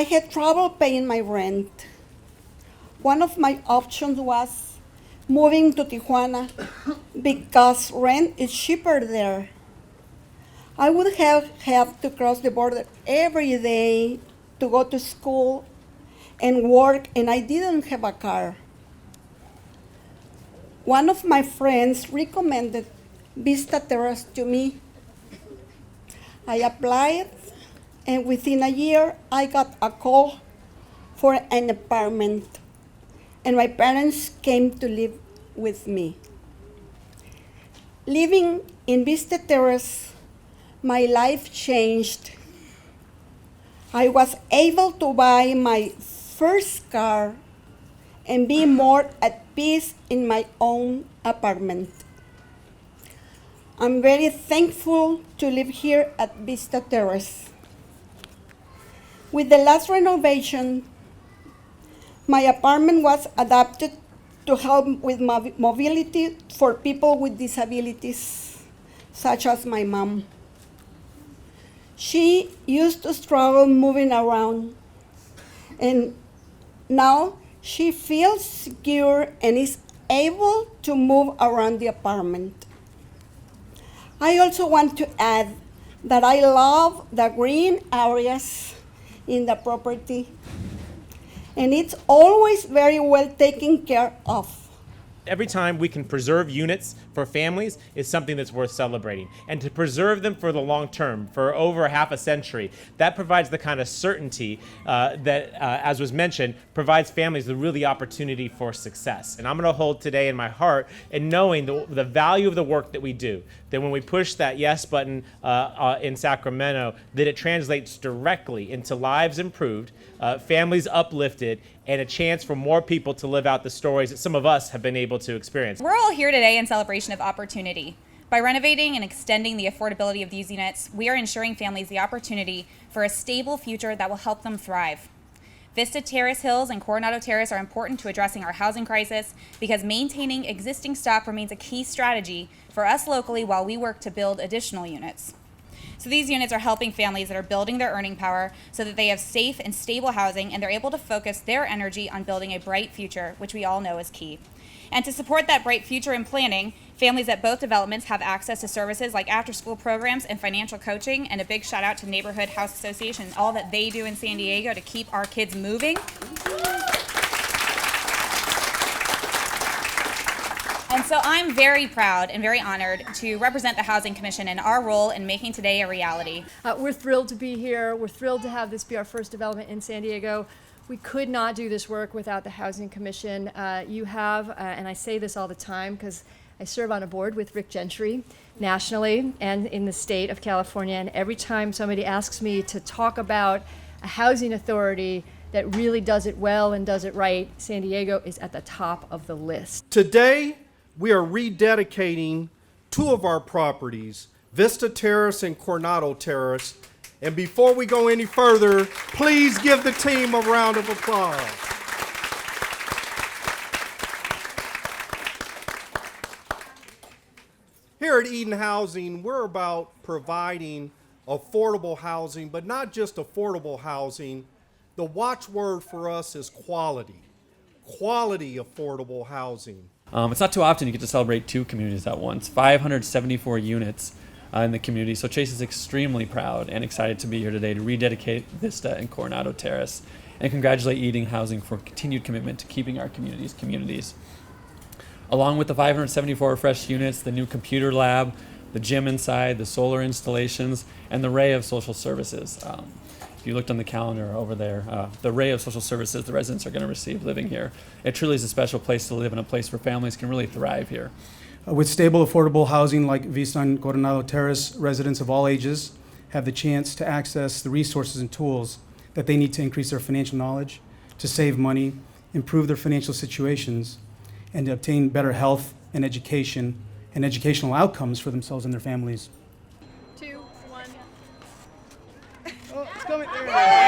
I had trouble paying my rent. One of my options was moving to Tijuana because rent is cheaper there. I would have had to cross the border every day to go to school and work, and I didn't have a car. One of my friends recommended Vista Terrace to me. I applied, and within a year, I got a call for an apartment, and my parents came to live with me. Living in Vista Terrace, my life changed. I was able to buy my first car and be more at peace in my own apartment. I'm very thankful to live here at Vista Terrace. With the last renovation, my apartment was adapted to help with mobility for people with disabilities, such as my mom. She used to struggle moving around, and now she feels secure and is able to move around the apartment. I also want to add that I love the green areas in the property, and it's always very well taken care of. Every time we can preserve units for families is something that's worth celebrating. And to preserve them for the long term, for over half a century, that provides the kind of certainty that, as was mentioned, provides families the really opportunity for success. And I'm going to hold today in my heart and knowing the value of the work that we do, that when we push that yes button in Sacramento, that it translates directly into lives improved, families uplifted, and a chance for more people to live out the stories that some of us have been able to experience. We're all here today in celebration of opportunity. By renovating and extending the affordability of these units, we are ensuring families the opportunity for a stable future that will help them thrive. Vista Terrace Hills and Coronado Terrace are important to addressing our housing crisis because maintaining existing stock remains a key strategy for us locally while we work to build additional units. So these units are helping families that are building their earning power so that they have safe and stable housing and they're able to focus their energy on building a bright future, which we all know is key. And to support that bright future and planning, families at both developments have access to services like after-school programs and financial coaching, and a big shout out to Neighborhood House Association, all that they do in San Diego to keep our kids moving. And so I'm very proud and very honored to represent the Housing Commission in our role in making today a reality. We're thrilled to be here. We're thrilled to have this be our first development in San Diego. We could not do this work without the Housing Commission. You have, and I say this all the time because I serve on a board with Rick Gentry nationally and in the state of California, and every time somebody asks me to talk about a housing authority that really does it well and does it right, San Diego is at the top of the list. Today, we are rededicating two of our properties, Vista Terrace and Coronado Terrace. And before we go any further, please give the team a round of applause. Here at Eden Housing, we're about providing affordable housing, but not just affordable housing. The watchword for us is quality. Quality affordable housing. It's not too often you get to celebrate two communities at once, 574 units in the community. So Chase is extremely proud and excited to be here today to rededicate Vista and Coronado Terrace and congratulate Eden Housing for continued commitment to keeping our communities communities. Along with the 574 refreshed units, the new computer lab, the gym inside, the solar installations, and the array of social services. If you looked on the calendar over there, the array of social services the residents are going to receive living here. It truly is a special place to live and a place where families can really thrive here. With stable, affordable housing like Vista and Coronado Terrace, residents of all ages have the chance to access the resources and tools that they need to increase their financial knowledge, to save money, improve their financial situations, and to obtain better health and education and educational outcomes for themselves and their families. 2, 1. Oh, it's coming. There.